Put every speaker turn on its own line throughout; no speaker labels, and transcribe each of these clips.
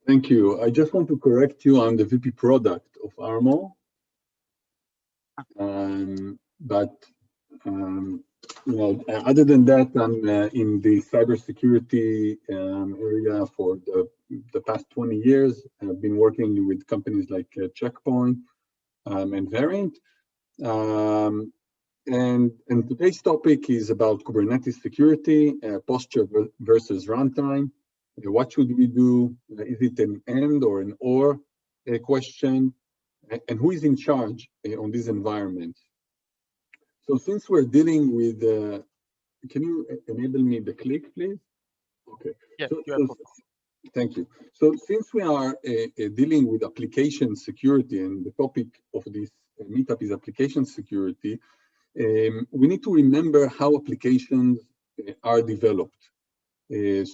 Thank you. I just want to correct you. I'm the VP product of Armo. But other than that, I'm in the cybersecurity area for the past 20 years. I've been working with companies like Checkpoint and Variant. And today's topic is about Kubernetes security, posture versus runtime. What should we do? Is it an and or an or question? And who is in charge on this environment? So since we're dealing with, can you enable me the click, please? Okay.
Yes,
thank you. So since we are dealing with application security, and the topic of this meetup is application security, we need to remember how applications are developed.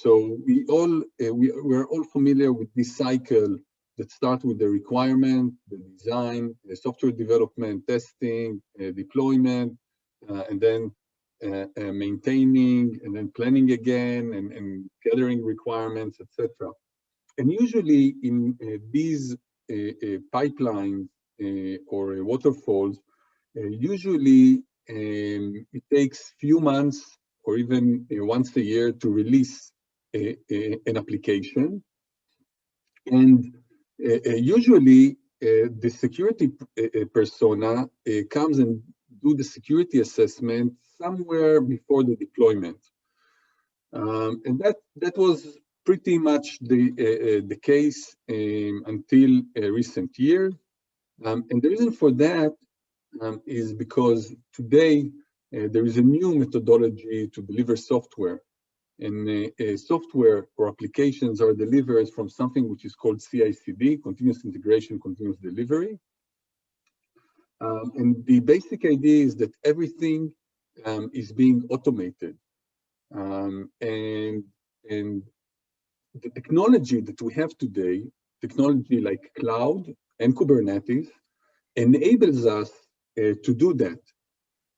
So we're all familiar with this cycle that starts with the requirement, the design, the software development, testing, deployment, and then maintaining, and then planning again, and gathering requirements, etc. And usually in these pipelines or waterfalls, usually it takes few months or even once a year to release an application. And usually the security persona comes and do the security assessment somewhere before the deployment. And that was pretty much the case until recent years. And the reason for that is because today there is a new methodology to deliver software. And software or applications are delivered from something which is called CI/CD, continuous integration, continuous delivery. And the basic idea is that everything is being automated. And the technology that we have today, technology like cloud and Kubernetes, enables us to do that.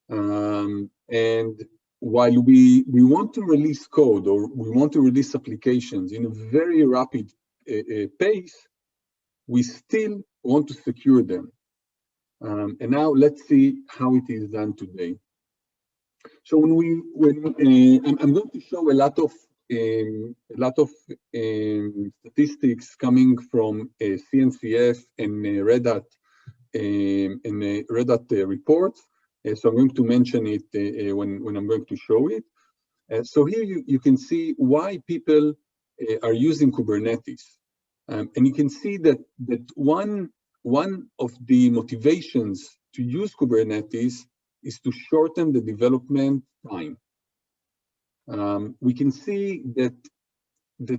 And while we want to release code or we want to release applications in a very rapid pace, we still want to secure them. And now let's see how it is done today. So I'm going to show a lot of statistics coming from CNCF and Red Hat reports. So I'm going to mention it when I'm going to show it. So here you can see why people are using Kubernetes. And you can see that one of the motivations to use Kubernetes is to shorten the development time. We can see that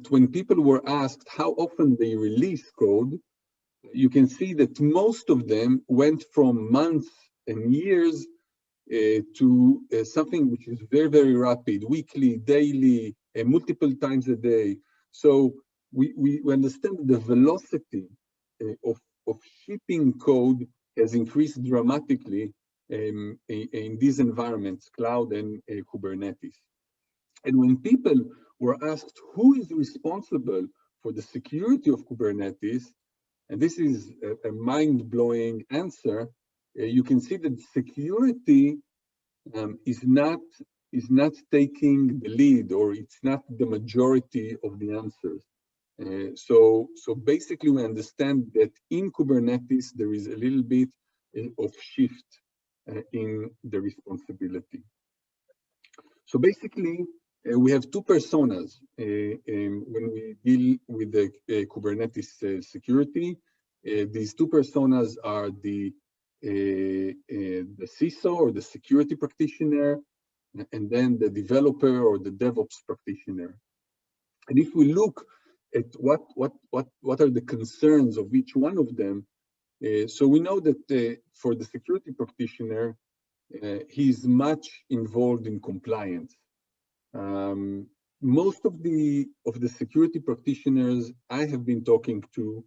when people were asked how often they release code, you can see that most of them went from months and years to something which is very, very rapid, weekly, daily, multiple times a day. So we understand the velocity of shipping code has increased dramatically in these environments, cloud and Kubernetes. And when people were asked who is responsible for the security of Kubernetes, and this is a mind-blowing answer, you can see that security is not taking the lead, or it's not the majority of the answers. So basically we understand that in Kubernetes there is a little bit of shift in the responsibility. So basically we have two personas when we deal with the Kubernetes security. These two personas are the CISO or the security practitioner, and then the developer or the DevOps practitioner. And if we look at what are the concerns of each one of them, so we know that for the security practitioner, he's much involved in compliance. Most of the security practitioners I have been talking to,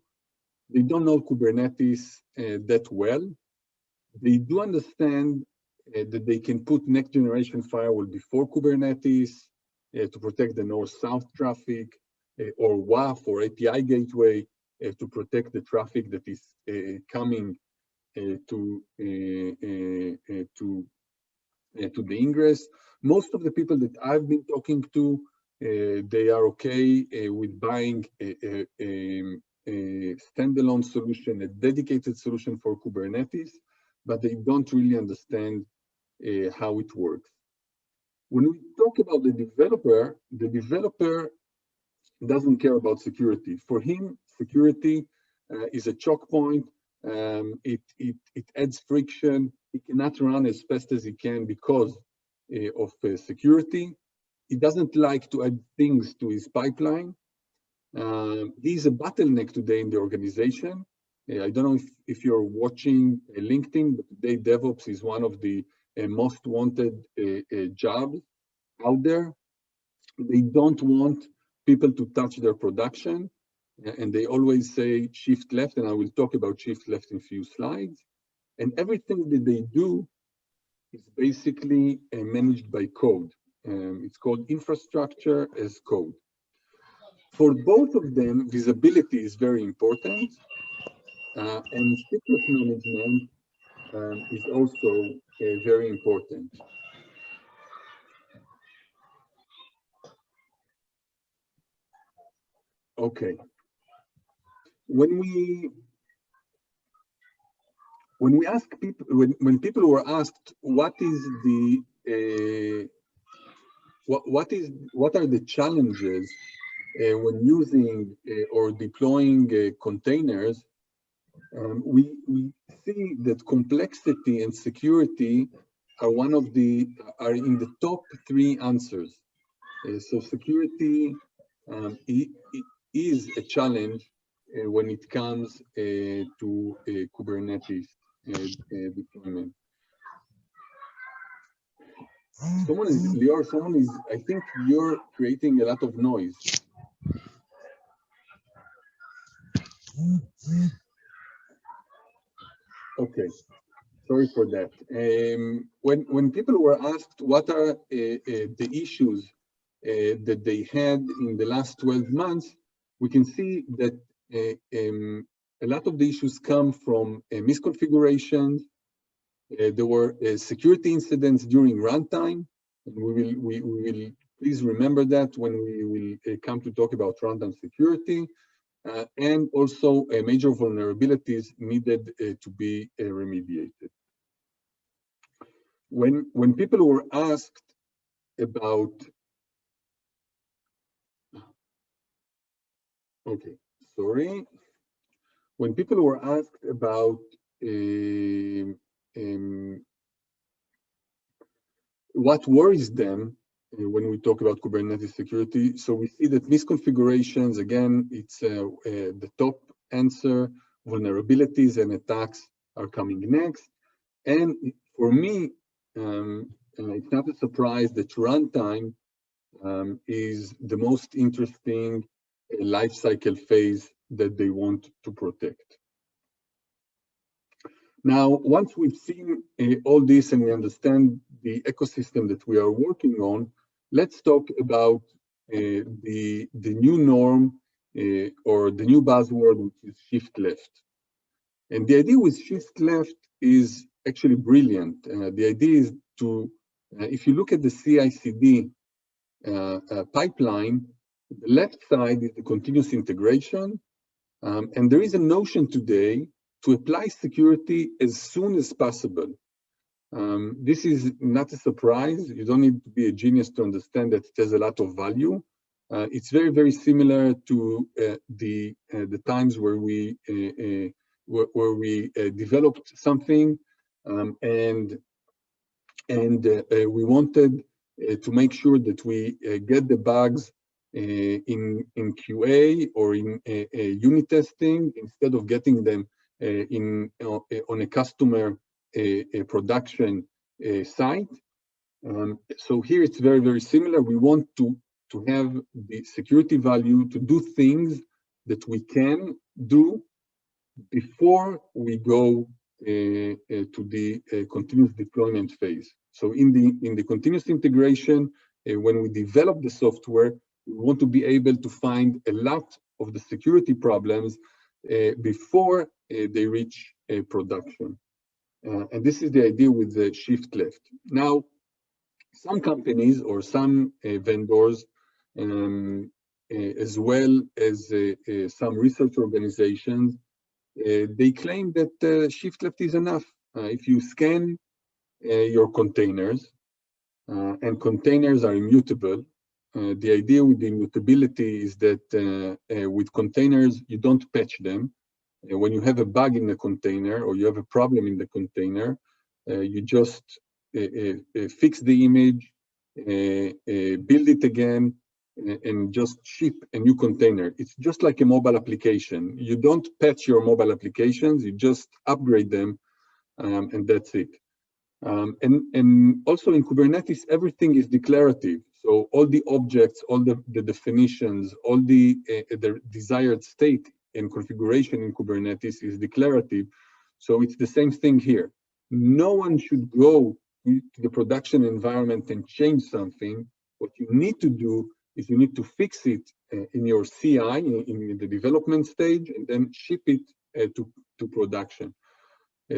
they don't know Kubernetes that well. They do understand that they can put next generation firewall before Kubernetes to protect the north-south traffic. or WAF or API gateway to protect the traffic that is coming to the ingress. Most of the people that I've been talking to, they are okay with buying a standalone solution, a dedicated solution for Kubernetes, but they don't really understand how it works. When we talk about the developer doesn't care about security. For him, security is a choke point. It adds friction. He cannot run as fast as he can because of security. He doesn't like to add things to his pipeline. He's a bottleneck today in the organization. I don't know if you're watching LinkedIn, but today DevOps is one of the most wanted jobs out there. They don't want people to touch their production, and they always say shift left, and I will talk about shift left in a few slides. And everything that they do is basically managed by code. It's called infrastructure as code. For both of them, visibility is very important, and secret management is also very important. Okay. When we ask people, when people were asked what is the what are the challenges when using or deploying containers, we see that complexity and security are in the top 3 answers. So security is a challenge when it comes to Kubernetes deployment. Lior, I think you're creating a lot of noise. Okay, sorry for that. When people were asked what are the issues that they had in the last 12 months, we can see that a lot of the issues come from misconfigurations. There were security incidents during runtime. And we will please remember that when we will come to talk about runtime security. And also major vulnerabilities needed to be remediated. When people were asked about, okay, sorry. When people were asked about what worries them when we talk about Kubernetes security, so we see that misconfigurations, again, it's the top answer. Vulnerabilities and attacks are coming next. And for me, it's not a surprise that runtime is the most interesting life cycle phase that they want to protect. Now, once we've seen all this and we understand the ecosystem that we are working on, let's talk about the new norm or the new buzzword, which is shift left. And the idea with shift left is actually brilliant. The idea is to, if you look at the CI/CD pipeline, the left side is the continuous integration. And there is a notion today to apply security as soon as possible. This is not a surprise. You don't need to be a genius to understand that it has a lot of value. It's very, very similar to the times where we developed something and we wanted to make sure that we get the bugs in QA or in unit testing instead of getting them on a customer production site. So here it's very, very similar. We want to have the security value to do things that we can do before we go to the continuous deployment phase. So in the continuous integration, when we develop the software, We want to be able to find a lot of the security problems before they reach production. And this is the idea with the shift left. Now, some companies or some vendors, as well as some research organizations, they claim that shift left is enough. If you scan your containers, and containers are immutable, the idea with the immutability is that with containers, you don't patch them. When you have a bug in the container or you have a problem in the container, you just fix the image, build it again, and just ship a new container. It's just like a mobile application. You don't patch your mobile applications, you just upgrade them, and that's it. And also in Kubernetes, everything is declarative. So all the objects, all the definitions, all the desired state and configuration in Kubernetes is declarative. So it's the same thing here. No one should go to the production environment and change something. What you need to do is you need to fix it in your CI, in the development stage, and then ship it to production.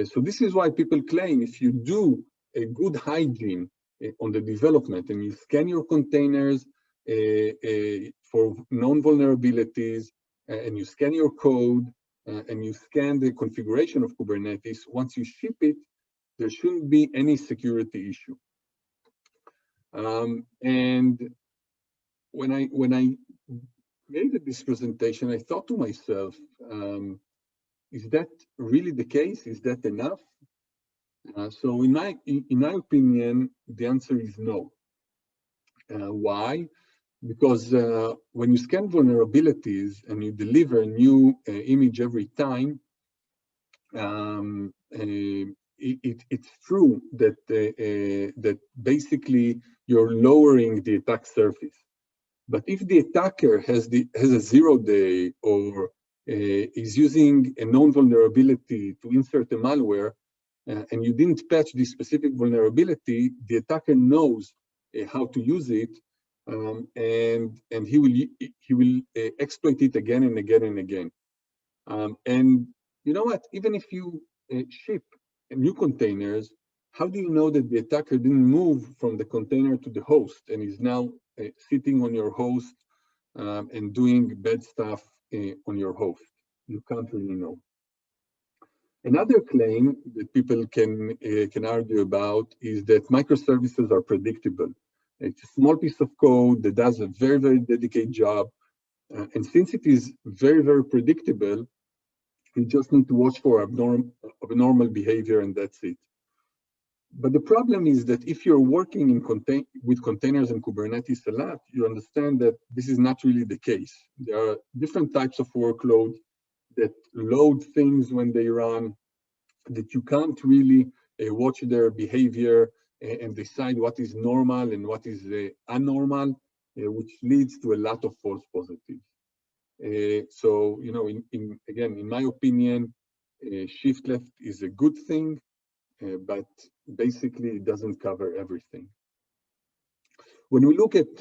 So this is why people claim if you do a good hygiene on the development and you scan your containers for known vulnerabilities, and you scan your code, and you scan the configuration of Kubernetes, once you ship it, there shouldn't be any security issue. And when I created this presentation, I thought to myself, is that really the case? Is that enough? So in my opinion, the answer is no. Why? Because when you scan vulnerabilities and you deliver a new image every time, it's true that that basically you're lowering the attack surface. But if the attacker has a 0-day or is using a known vulnerability to insert a malware, and you didn't patch this specific vulnerability, the attacker knows how to use it, and he will exploit it again and again and again. And you know what? Even if you ship new containers, how do you know that the attacker didn't move from the container to the host and is now sitting on your host and doing bad stuff on your host? You can't really know. Another claim that people can argue about is that microservices are predictable. It's a small piece of code that does a very, very dedicated job. And since it is very, very predictable, you just need to watch for abnormal behavior, and that's it. But the problem is that if you're working with containers and Kubernetes a lot, you understand that this is not really the case. There are different types of workloads that load things when they run, that you can't really watch their behavior and decide what is normal and what is abnormal, which leads to a lot of false positives. So, you know, again, in my opinion, shift left is a good thing, but basically it doesn't cover everything. When we look at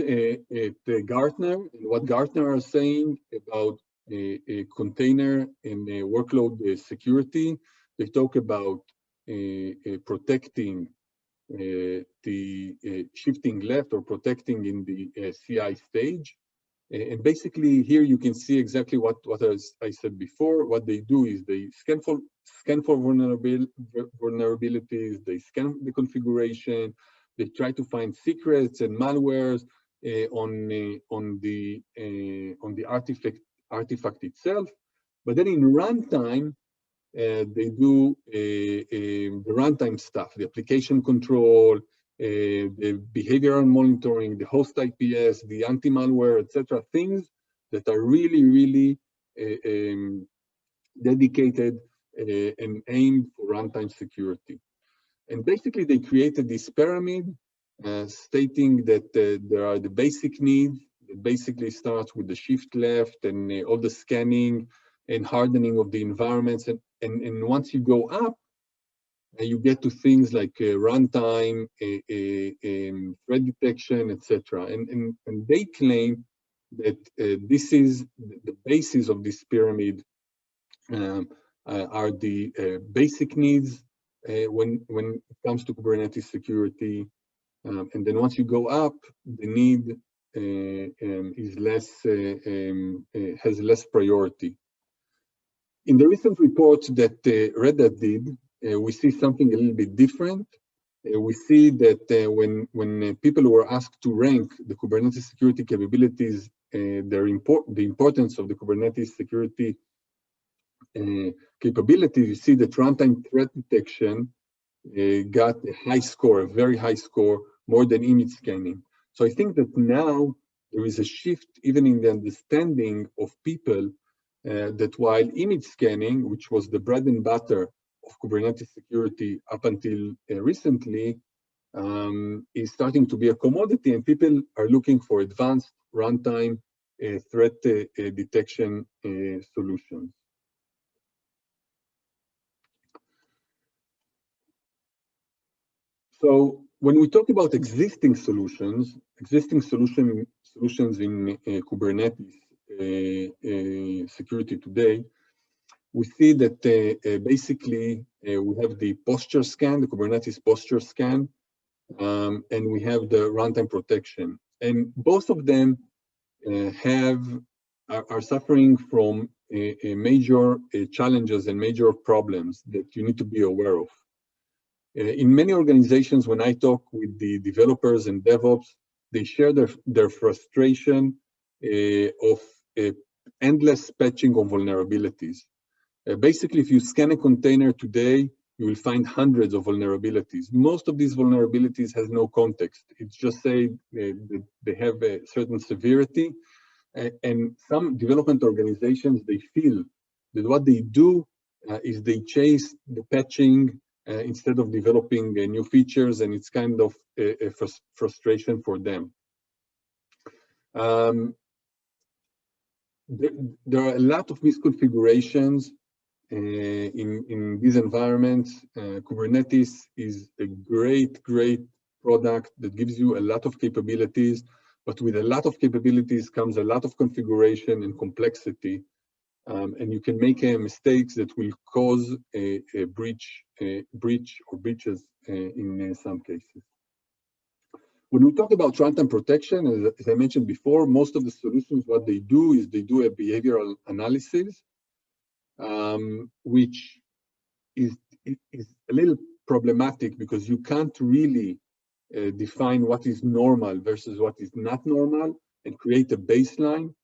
Gartner and what Gartner are saying about a container and workload security, they talk about protecting the shifting left or protecting in the CI stage. And basically here you can see exactly what I said before. What they do is they scan for vulnerabilities, they scan the configuration, they try to find secrets and malwares on the artifact itself. But then in runtime, they do the runtime stuff, the application control, the behavioral monitoring, the host IPS, the anti-malware, etc. Things that are really, really dedicated and aimed for runtime security. And basically, they created this pyramid stating that there are the basic needs that basically starts with the shift left and all the scanning and hardening of the environments. And once you go up, you get to things like runtime, threat detection, etc. And they claim that this is the basis of this pyramid. Are the basic needs when it comes to Kubernetes security, and then once you go up, the need is less has less priority. In the recent report that Red Hat did, we see something a little bit different. We see that when people were asked to rank the Kubernetes security capabilities, the importance of the Kubernetes security capability, you see that runtime threat detection got a high score, a very high score, more than image scanning. So I think that now there is a shift even in the understanding of people that while image scanning, which was the bread and butter of Kubernetes security up until recently, is starting to be a commodity, and people are looking for advanced runtime threat detection solutions. So when we talk about existing solutions in Kubernetes security today, we see that basically we have the posture scan, the Kubernetes posture scan, and we have the runtime protection. And both of them are suffering from major challenges and major problems that you need to be aware of. In many organizations, when I talk with the developers and DevOps, they share their frustration of endless patching of vulnerabilities. Basically, if you scan a container today, you will find hundreds of vulnerabilities. Most of these vulnerabilities has no context. It's just say they have a certain severity. And some development organizations, they feel that what they do is they chase the patching instead of developing new features, and it's kind of a frustration for them. There are a lot of misconfigurations in these environments. Kubernetes is a great product that gives you a lot of capabilities, but with a lot of capabilities comes a lot of configuration and complexity. And you can make mistakes that will cause a breach or breaches in some cases. When we talk about runtime protection, as I mentioned before, most of the solutions, what they do is they do a behavioral analysis, which is a little problematic because you can't really define what is normal versus what is not normal and create a baseline.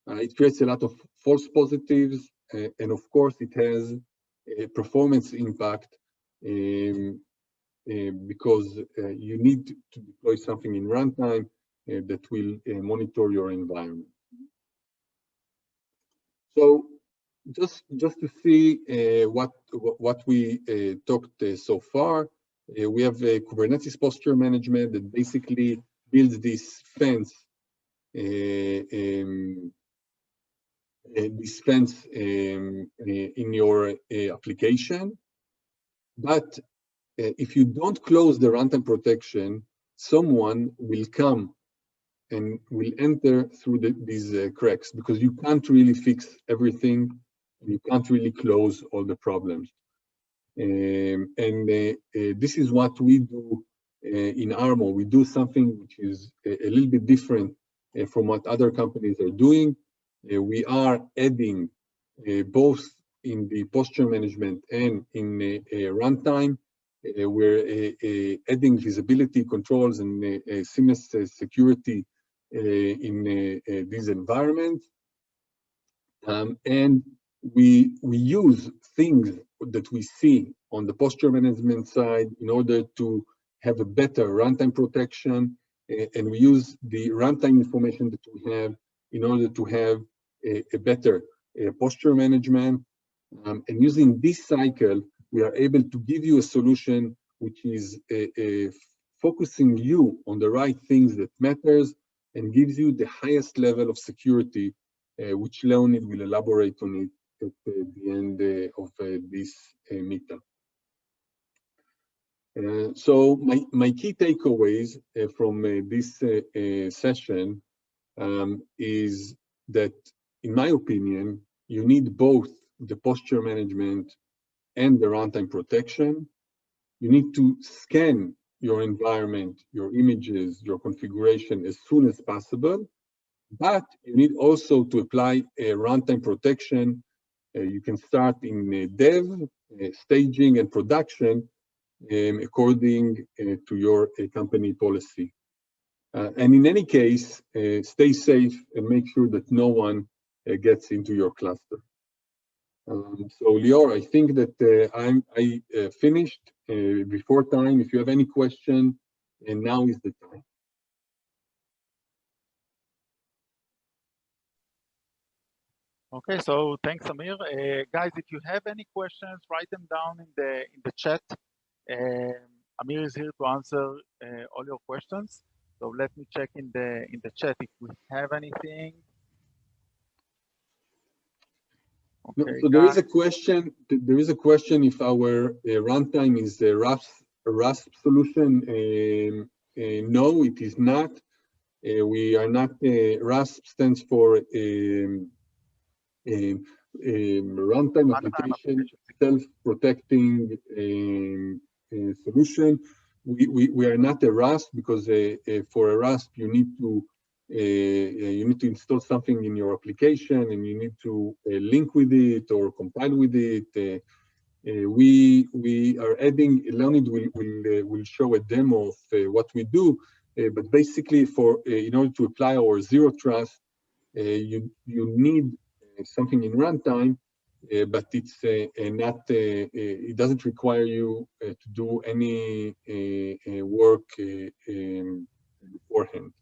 It creates a lot of false positives, and of course, it has a performance impact because you need to deploy something in runtime that will monitor your environment. So, just to see what we talked so far, we have a Kubernetes posture management that basically builds this fence. In your application, but if you don't close the runtime protection, someone will come and will enter through these cracks because you can't really fix everything, and you can't really close all the problems. This is what we do in Armo. We do something which is a little bit different from what other companies are doing. We are adding both in the posture management and in runtime. We're adding visibility controls and seamless security in these environments. And we use things that we see on the posture management side in order to have a better runtime protection. And we use the runtime information that we have in order to have a better posture management. And using this cycle, we are able to give you a solution which is focusing you on the right things that matters and gives you the highest level of security, which Leonid will elaborate on it at the end of this meetup. So my key takeaways from this session is that, in my opinion, you need both the posture management and the runtime protection. You need to scan your environment, your images, your configuration as soon as possible, but you need also to apply a runtime protection. You can start in dev, staging, and production according to your company policy. And in any case, stay safe and make sure that no one gets into your cluster. So Lior, I think that I finished before time. If you have any question, and now is the time.
Okay, so thanks, Amir. Guys, if you have any questions, write them down in the chat. Amir is here to answer all your questions. So let me check in the chat if we have anything.
Okay, no, so there is a question. There is a question if our runtime is a RASP solution. No, it is not. We are not. RASP stands for runtime application self-protecting solution. We are not a RASP because for a RASP you need to install something in your application and you need to link with it or compile with it. We are adding. Leonid will show a demo of what we do, but basically in order to apply our zero trust, you need something in runtime, but it's not. It doesn't require you to do any work beforehand.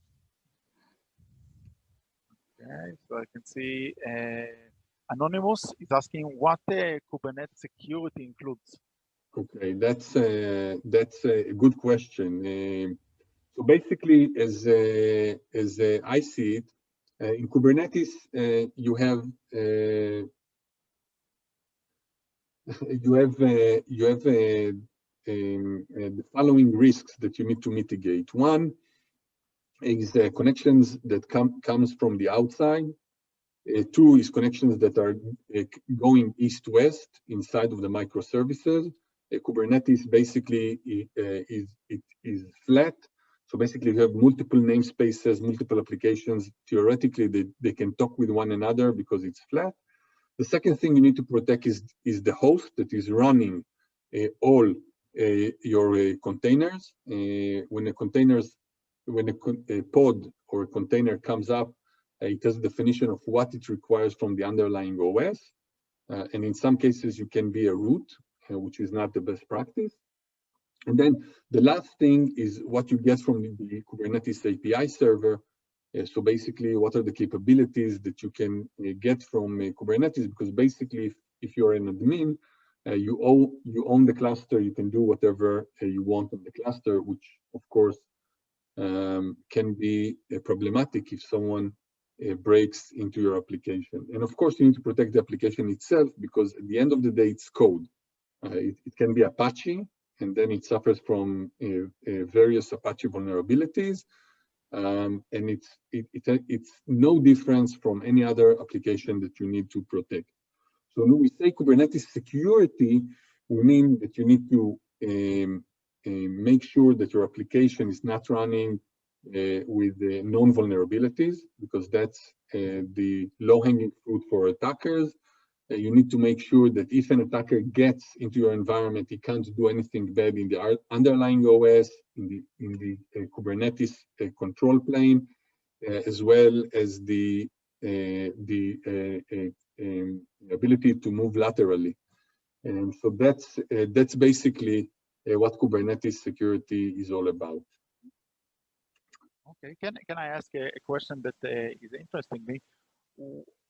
Okay, so I can see Anonymous is asking what Kubernetes security includes.
Okay, that's a good question. So basically, as I see it, in Kubernetes, you have the following risks that you need to mitigate. One is connections that comes from the outside. Two is connections that are going east-west inside of the microservices. Kubernetes basically is flat. So basically you have multiple namespaces, multiple applications. Theoretically, they can talk with one another because it's flat. The second thing you need to protect is the host that is running all your containers. When a pod or a container comes up, it has a definition of what it requires from the underlying OS. And in some cases, you can be a root, which is not the best practice. And then the last thing is what you get from the Kubernetes API server. So basically, what are the capabilities that you can get from Kubernetes? Because basically, if you're an admin, you own the cluster, you can do whatever you want on the cluster, which of course can be problematic if someone breaks into your application. And of course, you need to protect the application itself because at the end of the day, it's code. It can be Apache, and then it suffers from various Apache vulnerabilities. And it's no difference from any other application that you need to protect. So when we say Kubernetes security, we mean that you need to make sure that your application is not running with known vulnerabilities, because that's the low-hanging fruit for attackers. You need to make sure that if an attacker gets into your environment, he can't do anything bad in the underlying OS, in the Kubernetes control plane, as well as the ability to move laterally. And so that's basically what Kubernetes security is all about.
Okay, can I ask a question that is interesting me?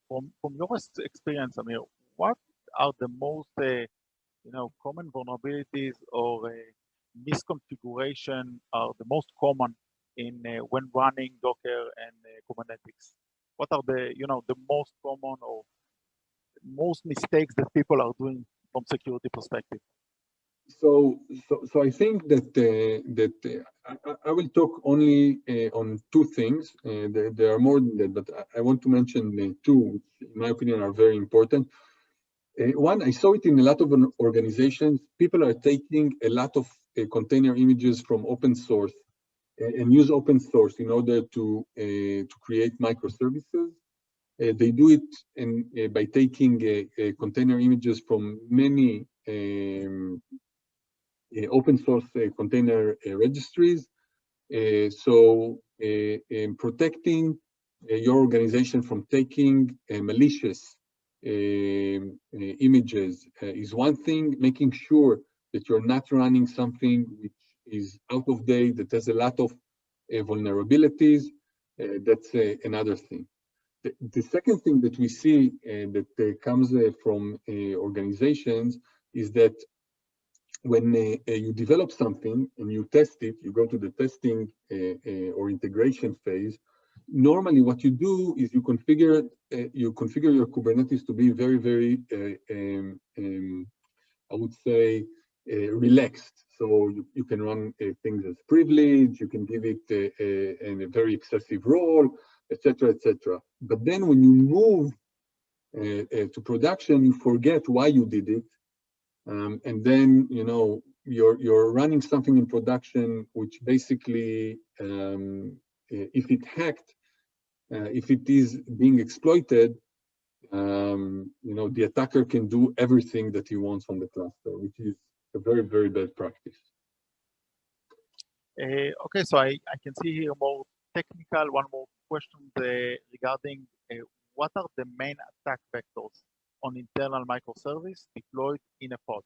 From your experience, Amir, what are the most common vulnerabilities or misconfiguration are the most common in when running Docker and Kubernetes? What are the most common or most mistakes that people are doing from security perspective?
So I think that I will talk only on two things. There are more than that, but I want to mention two, which in my opinion are very important. One, I saw it in a lot of organizations. People are taking a lot of container images from open source and use open source in order to create microservices. They do it by taking container images from many open source container registries. So protecting your organization from taking malicious images is one thing. Making sure that you're not running something which is out of date, that has a lot of vulnerabilities, that's another thing. The second thing that we see that comes from organizations is that when you develop something and you test it, you go to the testing or integration phase. Normally, what you do is you configure your Kubernetes to be very, very, I would say, relaxed. So you can run things as privilege, you can give it a very excessive role, etc., etc. But then when you move to production, you forget why you did it. And then, you're running something in production, which basically, if it hacked, if it is being exploited, the attacker can do everything that he wants on the cluster, which is a very, very bad practice.
Okay, so I can see here more technical, one more question regarding what are the main attack vectors on internal microservice deployed in a pod?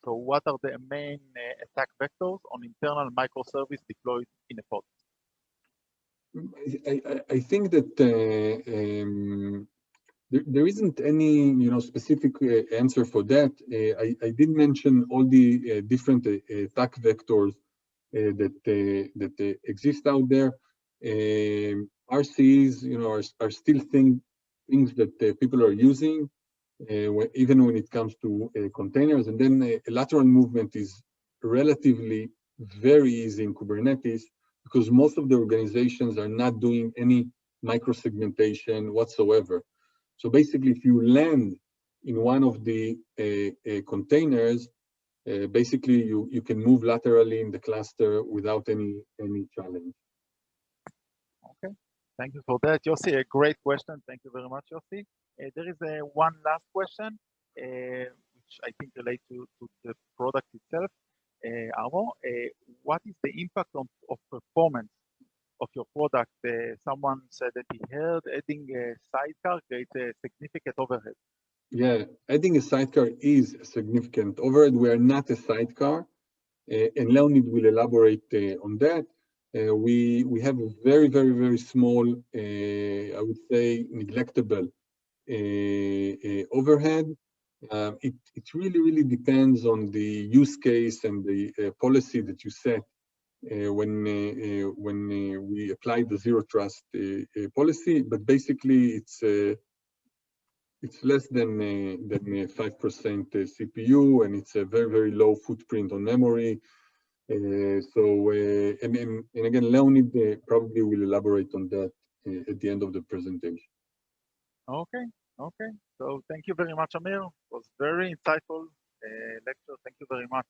So what are the main attack vectors on internal microservice deployed in a pod?
I think that there isn't any specific answer for that. I did mention all the different attack vectors that exist out there. RCs, are still things that people are using, even when it comes to containers. And then lateral movement is relatively very easy in Kubernetes because most of the organizations are not doing any microsegmentation whatsoever. So basically, if you land in one of the containers, basically you can move laterally in the cluster without any challenge.
Okay, thank you for that, Yossi. A great question. Thank you very much, Yossi. There is one last question, which I think relates to the product itself. Amo, what is the impact of performance of your product? Someone said that he heard adding a sidecar creates a significant overhead.
Yeah, adding a sidecar is a significant overhead. We are not a sidecar, and Leonid will elaborate on that. We have a very, very, very small, I would say, neglectable overhead. It really, really depends on the use case and the policy that you set when we apply the zero trust policy. But basically, it's less than 5% CPU, and it's a very, very low footprint on memory. And again, Leonid probably will elaborate on that at the end of the presentation.
Okay. So thank you very much, Amir. It was very insightful lecture. Thank you very much.